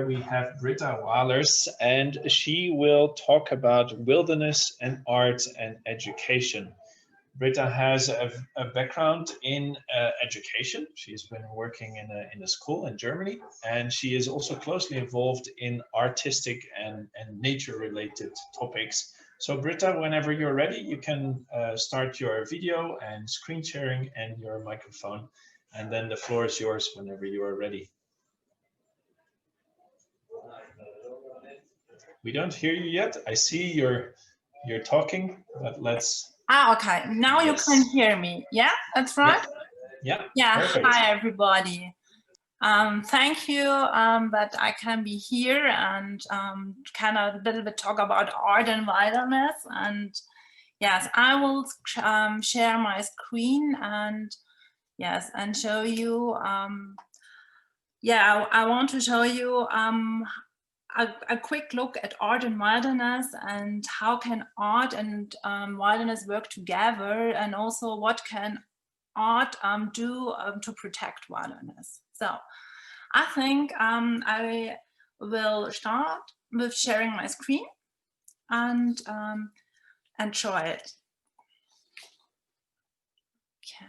where we have Britta Wahlers, and she will talk about wilderness and art and education. Britta has a background in education. She's been working in a school in Germany, and she is also closely involved in artistic and nature-related topics. So Britta, whenever you're ready, you can start your video and screen sharing and your microphone, and then the floor is yours whenever you are ready. We don't hear you yet. I see you're talking, but let's... Okay. Now you can hear me. Yeah, that's right. Yeah. Perfect. Hi, everybody. Thank you that I can be here and kind of a little bit talk about art and wilderness. And yes, I will share my screen and yes, and show you. I want to show you a quick look at art and wilderness and how can art and wilderness work together, and also what can art do to protect wilderness. So I think I will start with sharing my screen and show it. Okay.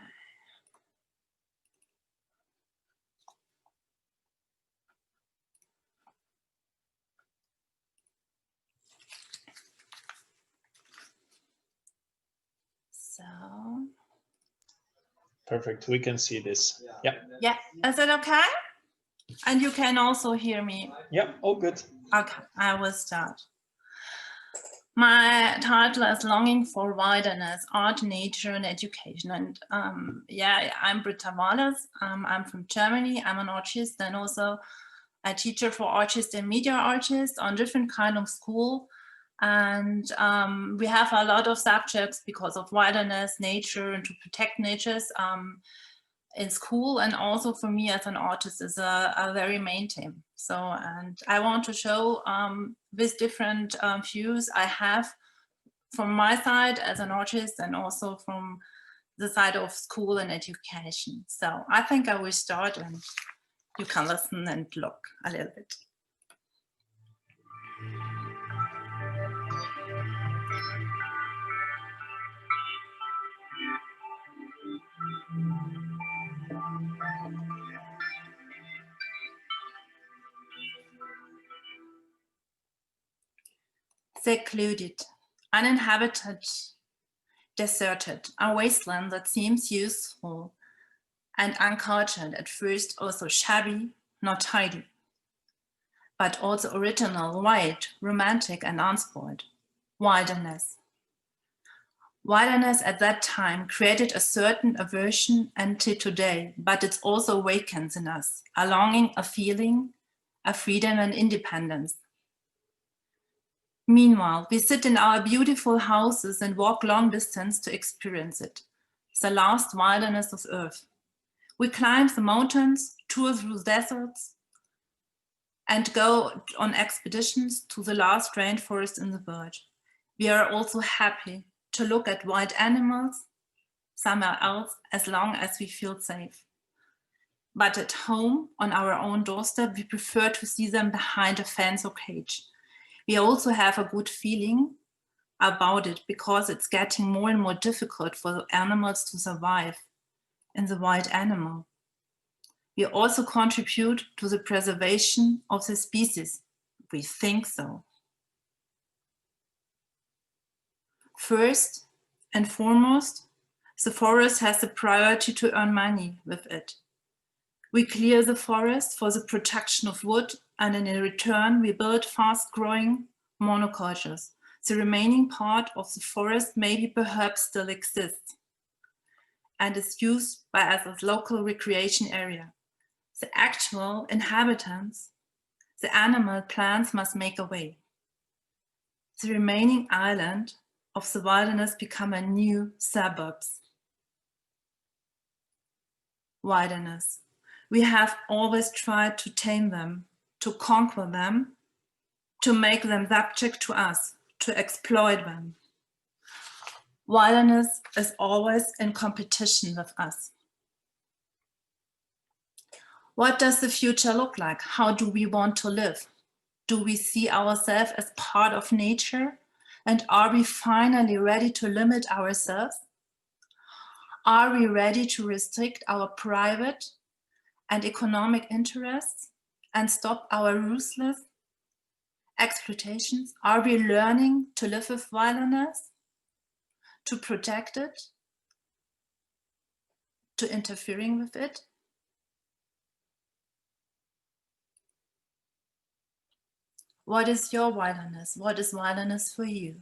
So. Perfect. We can see this. Yeah. Yeah. Is it okay? And you can also hear me. Yeah. All good. Okay. I will start. My title is Longing for Wilderness, Art, Nature and Education. And I'm Britta Wahlers. I'm from Germany. I'm an artist and also a teacher for artists and media artists on different kind of school. And we have a lot of subjects because of wilderness, nature, and to protect natures in school. And also for me as an artist is a very main theme. So, and I want to show with different views I have from my side as an artist and also from the side of school and education. So I think I will start and you can listen and look a little bit. Secluded, uninhabited, deserted, a wasteland that seems useful and uncultured at first, also shabby, not tidy, but also original, wild, romantic and unspoiled. Wilderness. Wilderness at that time created a certain aversion until today, but it also awakens in us a longing, a feeling, a freedom and independence. Meanwhile, we sit in our beautiful houses and walk long distance to experience it. It's the last wilderness of Earth. We climb the mountains, tour through deserts, and go on expeditions to the last rainforest in the world. We are also happy to look at wild animals somewhere else as long as we feel safe. But at home, on our own doorstep, we prefer to see them behind a fence or cage. We also have a good feeling about it because it's getting more and more difficult for the animals to survive in the wild animal. We also contribute to the preservation of the species. We think so. First and foremost, the forest has the priority to earn money with it. We clear the forest for the protection of wood, and in return, we build fast-growing monocultures. The remaining part of the forest maybe perhaps still exists and is used by us as a local recreation area. The actual inhabitants, the animal plants must make a way. The remaining island of the wilderness become a new suburbs. Wilderness. We have always tried to tame them, to conquer them, to make them subject to us, to exploit them. Wilderness is always in competition with us. What does the future look like? How do we want to live? Do we see ourselves as part of nature? And are we finally ready to limit ourselves? Are we ready to restrict our private and economic interests and stop our ruthless exploitations? Are we learning to live with violence, to protect it, to interfering with it? What is your wilderness? What is wilderness for you?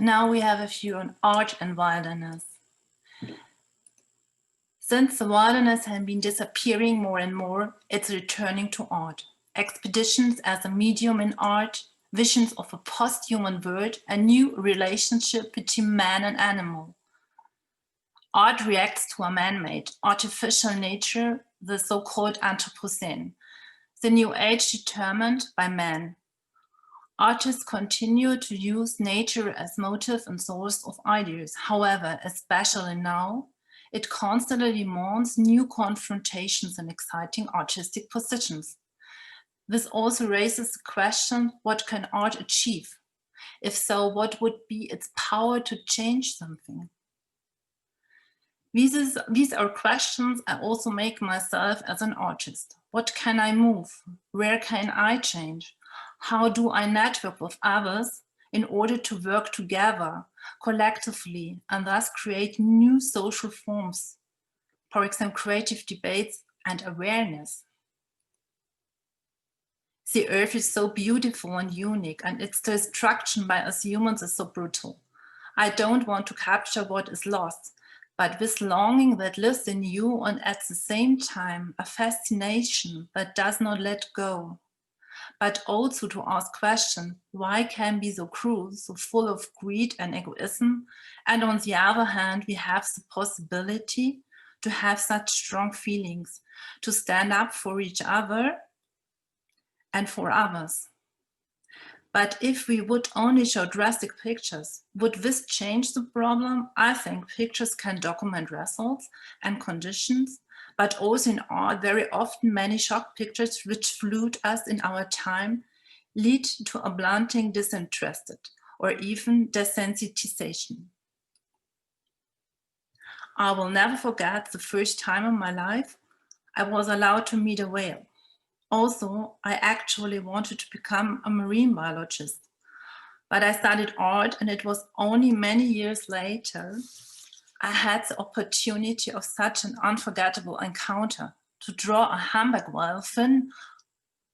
Now we have a few on art and wilderness. Since the wilderness has been disappearing more and more, it's returning to art. Expeditions as a medium in art, visions of a post-human world, a new relationship between man and animal. Art reacts to a man-made, artificial nature, the so-called Anthropocene, the new age determined by man. Artists continue to use nature as motive and source of ideas. However, especially now, it constantly demands new confrontations and exciting artistic positions. This also raises the question, what can art achieve? If so, what would be its power to change something? These are questions I also make myself as an artist. What can I move? Where can I change? How do I network with others in order to work together, collectively, and thus create new social forms? For example, creative debates and awareness. The earth is so beautiful and unique, and its destruction by us humans is so brutal. I don't want to capture what is lost, but this longing that lives in you, and at the same time, a fascination that does not let go. But also to ask questions, why can be so cruel, so full of greed and egoism? And on the other hand, we have the possibility to have such strong feelings, to stand up for each other and for others. But if we would only show drastic pictures, would this change the problem? I think pictures can document results and conditions, but also in art, very often many shock pictures which flood us in our time lead to a blunting disinterested or even desensitization. I will never forget the first time in my life I was allowed to meet a whale. Also, I actually wanted to become a marine biologist, but I studied art, and it was only many years later I had the opportunity of such an unforgettable encounter to draw a humpback whale fin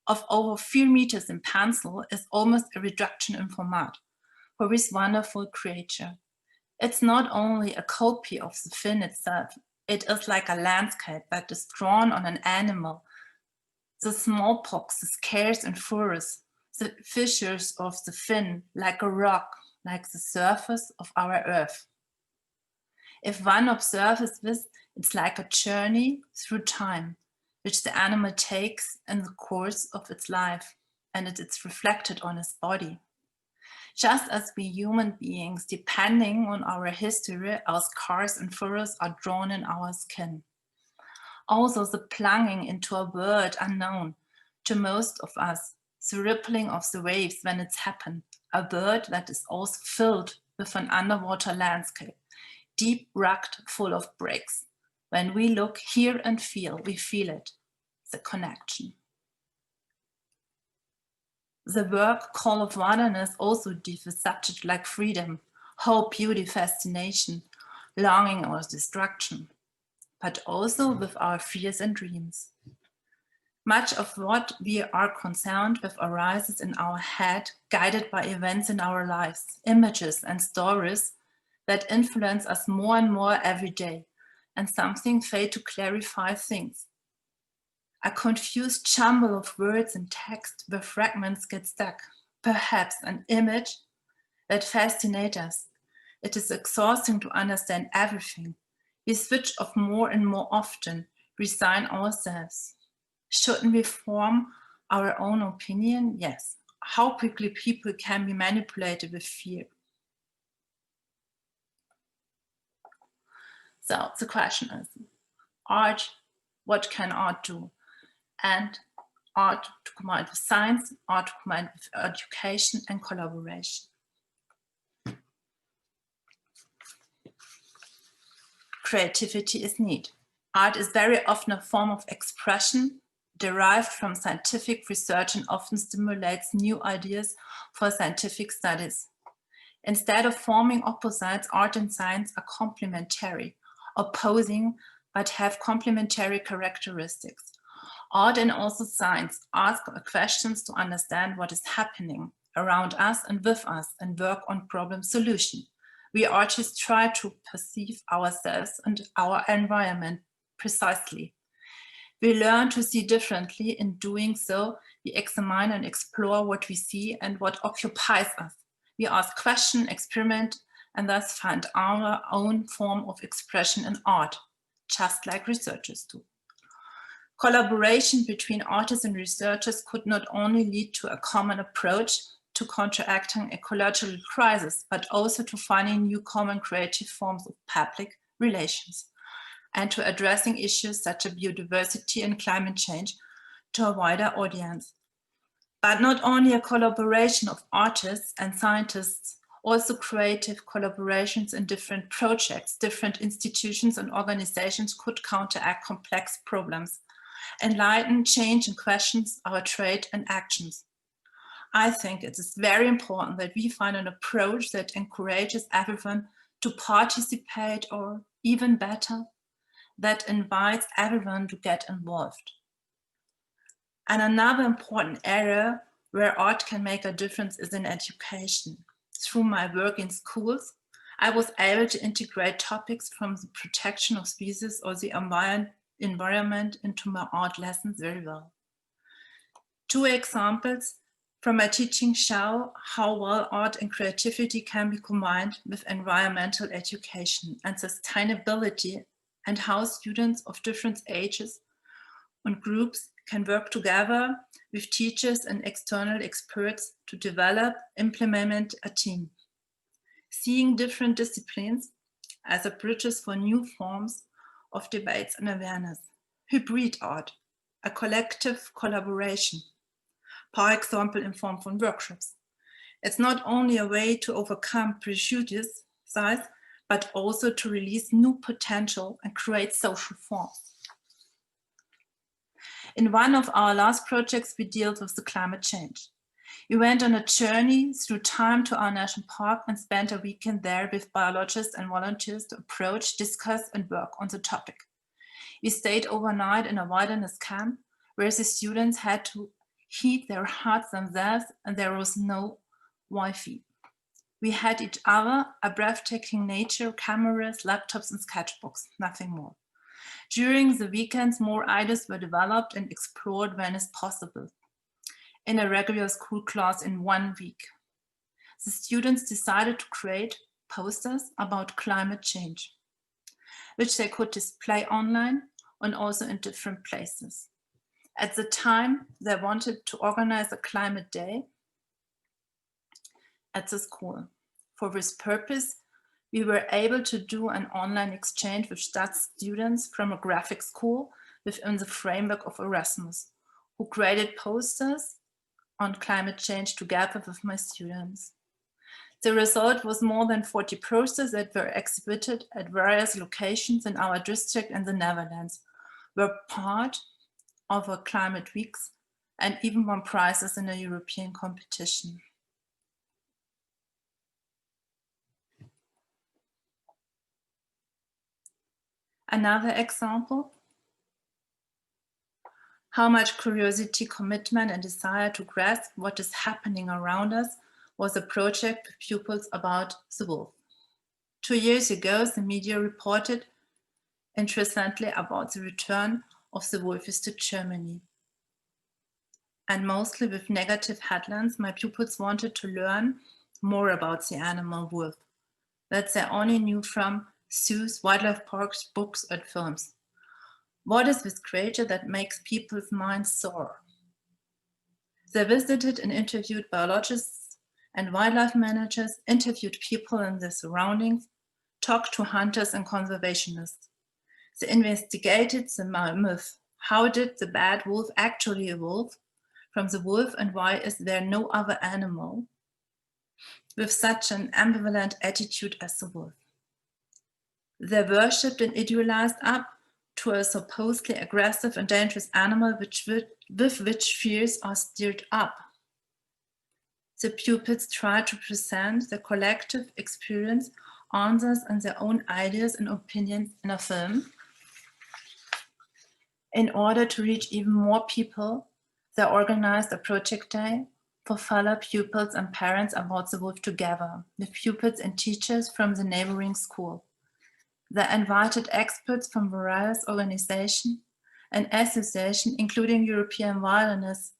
of over 4 meters in pencil is almost a reduction in format for this wonderful creature. It's not only a copy of the fin itself, it is like a landscape that is drawn on an animal. The smallpox, the scales and furrows, the fissures of the fin, like a rock, like the surface of our earth. If one observes this, it's like a journey through time, which the animal takes in the course of its life, and it's reflected on its body. Just as we human beings, depending on our history, our scars and furrows are drawn in our skin. Also, the plunging into a world unknown to most of us, the rippling of the waves when it's happened, a world that is also filled with an underwater landscape, deep, rugged, full of breaks. When we look, hear and feel, we feel it, the connection. The work Call of Wilderness also deals with subjects like freedom, hope, beauty, fascination, longing or destruction, but also with our fears and dreams. Much of what we are concerned with arises in our head, guided by events in our lives, images and stories that influence us more and more every day, and something fail to clarify things. A confused jumble of words and text where fragments get stuck, perhaps an image that fascinates us. It is exhausting to understand everything. We switch off more and more often, resign ourselves. Shouldn't we form our own opinion? Yes. How quickly people can be manipulated with fear. So the question is, art, what can art do? And art to combine with science, art to combine with education and collaboration. Creativity is neat. Art is very often a form of expression derived from scientific research and often stimulates new ideas for scientific studies. Instead of forming opposites, art and science are complementary, opposing, but have complementary characteristics. Art and also science ask questions to understand what is happening around us and with us and work on problem solution. We artists try to perceive ourselves and our environment precisely. We learn to see differently. In doing so, we examine and explore what we see and what occupies us. We ask questions, experiment, and thus find our own form of expression in art, just like researchers do. Collaboration between artists and researchers could not only lead to a common approach to counteracting ecological crisis, but also to finding new common creative forms of public relations and to addressing issues such as biodiversity and climate change to a wider audience. But not only a collaboration of artists and scientists, also creative collaborations in different projects, different institutions and organizations could counteract complex problems, enlighten, change and questions our trade and actions. I think it is very important that we find an approach that encourages everyone to participate, or even better, that invites everyone to get involved. And another important area where art can make a difference is in education. Through my work in schools, I was able to integrate topics from the protection of species or the environment into my art lessons very well. 2 examples from my teaching show how well art and creativity can be combined with environmental education and sustainability, and how students of different ages and groups can work together with teachers and external experts to develop, implement a team. Seeing different disciplines as a bridges for new forms of debates and awareness. Hybrid art, a collective collaboration, for example, in form of workshops. It's not only a way to overcome prejudice, but also to release new potential and create social forms. In one of our last projects, we dealt with the climate change. We went on a journey through time to our national park and spent a weekend there with biologists and volunteers to approach, discuss, and work on the topic. We stayed overnight in a wilderness camp where the students had to heat their huts themselves and there was no Wi-Fi. We had each other, a breathtaking nature, cameras, laptops, and sketchbooks, nothing more. During the weekends, more ideas were developed and explored when is possible. In a regular school class in 1 week, the students decided to create posters about climate change, which they could display online and also in different places. At the time, they wanted to organize a climate day at the school. For this purpose, we were able to do an online exchange with Dutch students from a graphic school within the framework of Erasmus, who created posters on climate change together with my students. The result was more than 40 posters that were exhibited at various locations in our district and the Netherlands, were part of our climate weeks and even won prizes in a European competition. Another example, how much curiosity, commitment, and desire to grasp what is happening around us was a project with pupils about the wolf. 2 years ago, the media reported, interestingly, about the return of the wolves to Germany. And mostly with negative headlines, my pupils wanted to learn more about the animal wolf that they only knew from zoos, wildlife parks, books, and films. What is this creature that makes people's minds soar? They visited and interviewed biologists and wildlife managers, interviewed people in their surroundings, talked to hunters and conservationists. They investigated the myth. How did the bad wolf actually evolve from the wolf, and why is there no other animal with such an ambivalent attitude as the wolf? They worshipped and idealized up to a supposedly aggressive and dangerous animal with which fears are stirred up. The pupils try to present the collective experience, answers, and their own ideas and opinions in a film. In order to reach even more people, they organized a project day for fellow pupils and parents about the wolf together with pupils and teachers from the neighboring school. They invited experts from various organizations and associations, including European Wilderness,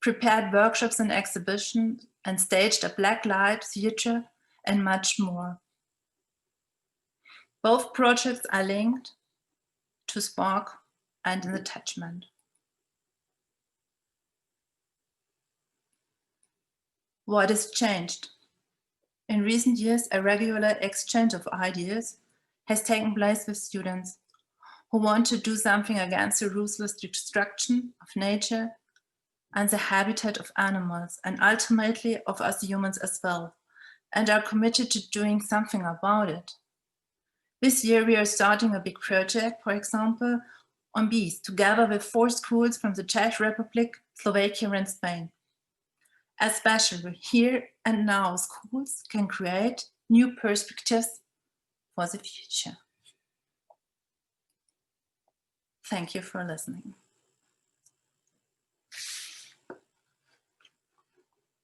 prepared workshops and exhibitions, and staged a blacklight theater and much more. Both projects are linked to Spark and an attachment. What has changed? In recent years, a regular exchange of ideas has taken place with students who want to do something against the ruthless destruction of nature and the habitat of animals, and ultimately of us humans as well, and are committed to doing something about it. This year we are starting a big project, for example, on bees, together with 4 schools from the Czech Republic, Slovakia, and Spain. Especially here and now, schools can create new perspectives for the future. Thank you for listening.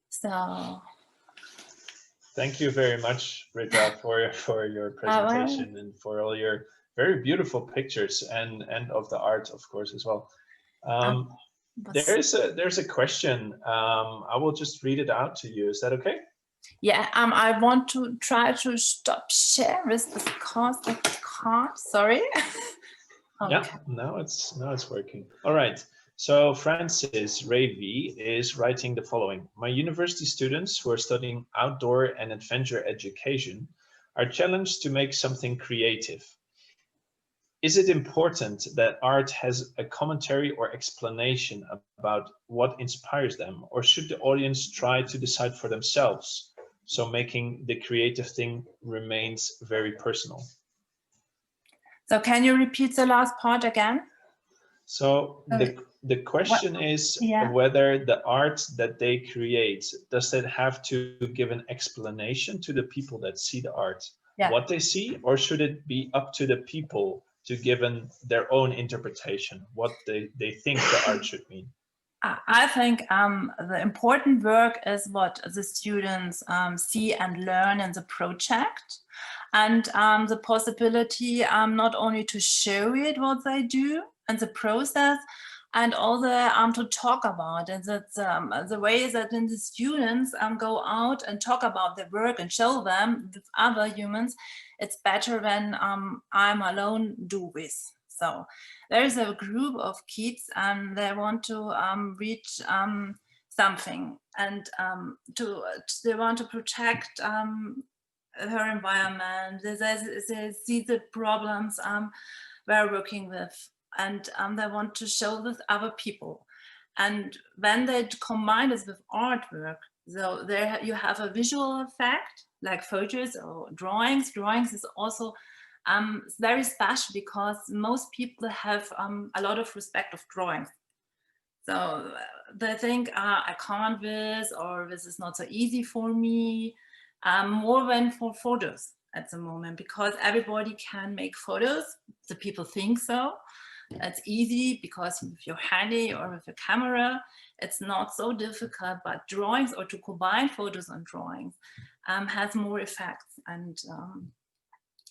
So, thank you very much, Britta, for your presentation and for all your very beautiful pictures and of the art, of course, as well. There's a question. I will just read it out to you. Is that okay? Yeah, I want to try to stop share with this because I can't. Sorry. Okay. Yeah, now it's working. All right. So Francis Ravy is writing the following. My university students who are studying outdoor and adventure education are challenged to make something creative. Is it important that art has a commentary or explanation about what inspires them, or should the audience try to decide for themselves, so making the creative thing remains very personal? So can you repeat the last part again? So the question is Yeah. whether the art that they create, does it have to give an explanation to the people that see the art, Yeah. what they see, or should it be up to the people to give their own interpretation, what they think the art should mean? I think the important work is what the students see and learn in the project, and the possibility not only to show it what they do and the process, and also to talk about it. That's the way that then the students go out and talk about their work and show them with other humans. It's better when I'm alone do this. So there is a group of kids and they want to reach something, and they want to protect her environment. They see the problems we're working with, and they want to show with other people. And when they combine this with artwork, so there you have a visual effect like photos or drawings. Drawings is also very special because most people have a lot of respect of drawings. So they think I can't this, or this is not so easy for me, more than for photos at the moment, because everybody can make photos. The people think so. It's easy because with your handy or with a camera, it's not so difficult, but drawings or to combine photos and drawings has more effects. And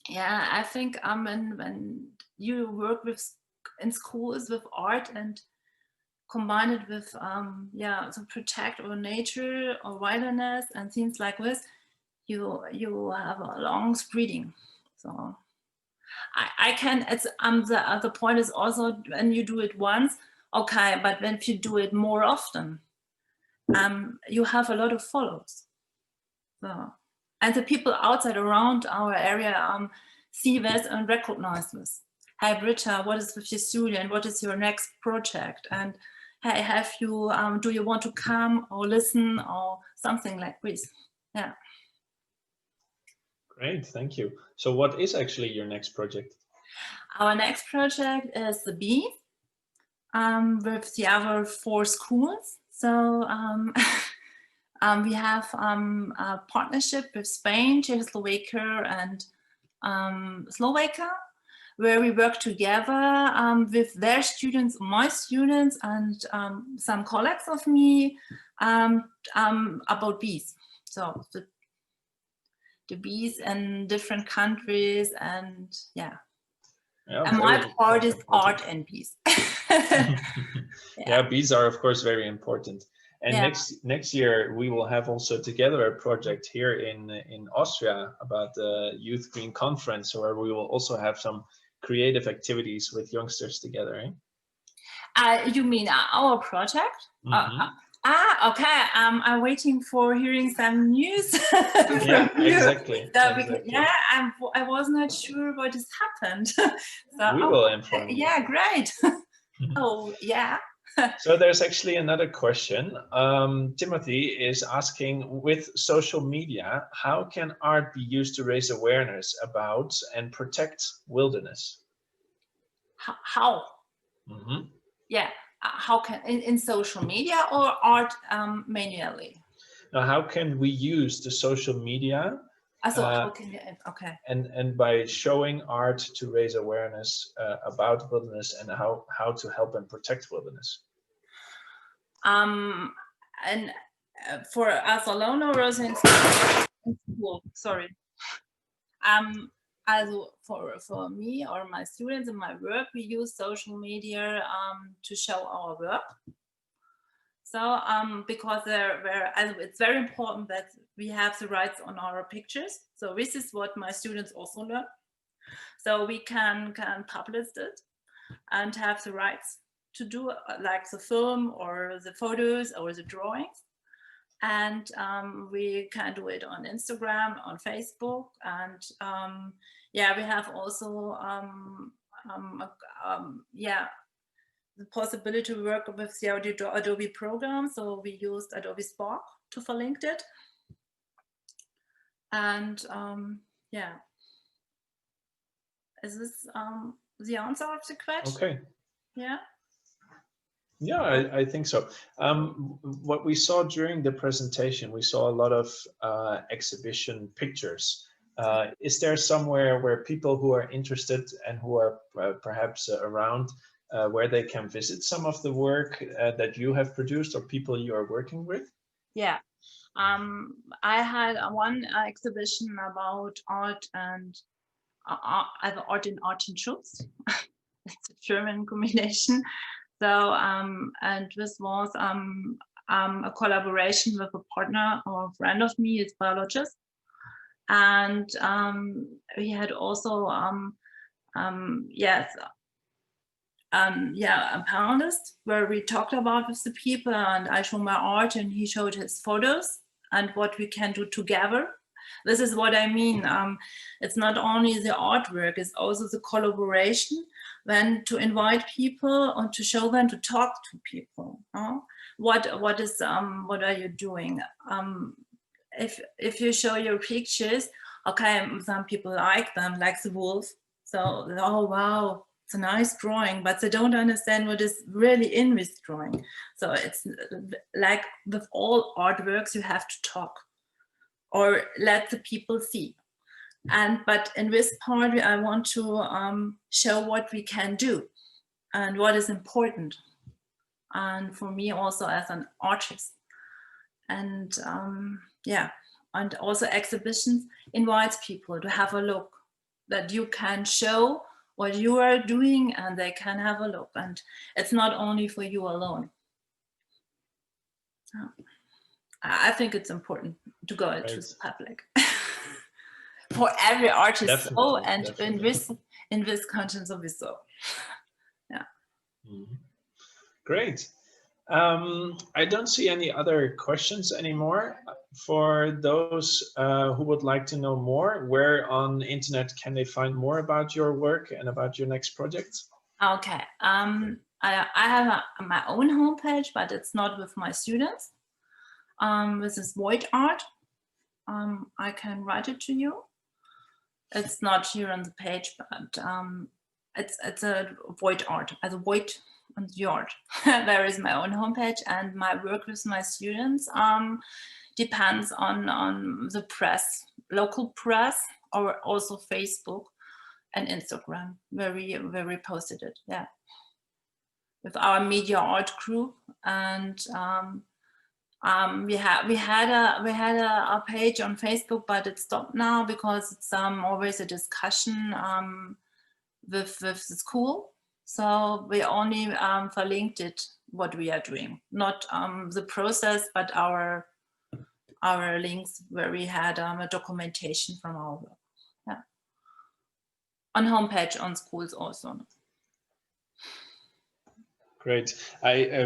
yeah, I think when you work with in schools with art and combine it with to protect our nature or wilderness and things like this, you have a long spreading. So I can, it's the point is also when you do it once, okay, but when you do it more often, you have a lot of follows. So, and the people outside around our area see this and recognize this. Hey Britta, what is with your student? What is your next project? And hey, have you do you want to come or listen or something like this? Yeah. Great, thank you. So what is actually your next project? Our next project is the bees with the other 4 schools. So we have a partnership with Spain, Czechoslovakia, and Slovakia, where we work together with their students, my students, and some colleagues of me about bees. So the bees in different countries, and yeah. And my part is art and bees. Yeah, bees are of course very important. And next year we will have also together a project here in Austria about the Youth Green Conference, where we will also have some creative activities with youngsters together. Eh? You mean our project? Okay. I'm waiting for hearing some news. Yeah, exactly. Yeah, I was not sure what has happened. So, we will inform you. Yeah, great. Oh, yeah. So there's actually another question. Timothy is asking, with social media, how can art be used to raise awareness about and protect wilderness? How? Yeah. How can in social media or art manually? Now, how can we use the social media? How can you, okay. And by showing art to raise awareness about wilderness and how to help and protect wilderness. And for us alone or also in school? Sorry. Also for me or my students in my work, we use social media to show our work. So because it's very important that we have the rights on our pictures. So this is what my students also learn. So we can publish it and have the rights to do like the film or the photos or the drawings. And we can do it on Instagram, on Facebook, and yeah, we have also the possibility to work with the Adobe program. So we used Adobe Spark to link it, and yeah, is this the answer of the question? Okay. Yeah. Yeah, I think so. What we saw during the presentation, we saw a lot of exhibition pictures. Is there somewhere where people who are interested and who are perhaps around where they can visit some of the work that you have produced or people you are working with? Yeah. I had one exhibition about art and art in Artenschutz. It's a German combination. So, and this was a collaboration with a partner or a friend of me, is biologist. And we had also, yes, a panelist where we talked about with the people, and I showed my art and he showed his photos and what we can do together. This is what I mean. It's not only the artwork, it's also the collaboration, when to invite people and to show them, to talk to people. What are you doing? If you show your pictures, okay, some people like them, like the wolf. So, oh wow, it's a nice drawing, but they don't understand what is really in this drawing. So it's like with all artworks, you have to talk or let the people see. But in this part, I want to show what we can do and what is important. And for me also as an artist. And yeah, and also exhibitions invites people to have a look, that you can show what you are doing and they can have a look. And it's not only for you alone. I think it's important to go into the public. For every artist, Definitely, so, and definitely. in this content sowieso. Yeah. Mm-hmm. Great. I don't see any other questions anymore. For those who would like to know more, where on the internet can they find more about your work and about your next project? Okay. I have my own homepage, but it's not with my students. This is Void Art. I can write it to you. It's not here on the page, but it's a Void Art, as a void and the art. There is my own homepage, and my work with my students depends on the press, local press, or also Facebook and Instagram, where we posted it. Yeah, with our media art group, and we had a page on Facebook, but it stopped now because it's always a discussion with the school. So we only linked it what we are doing, not the process, but our links where we had a documentation from our work. Yeah, on homepage on schools also. Great.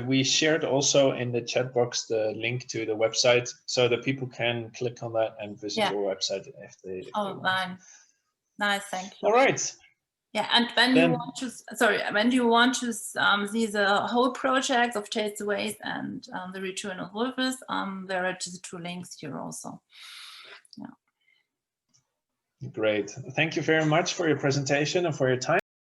We shared also in the chat box the link to the website so that people can click on that and visit your website if they want. Nice, thank you. All right. Yeah, and when you want to see the whole project of Taste the Waste and the Return of Wolves, there are the two links here also. Yeah. Great. Thank you very much for your presentation and for your time.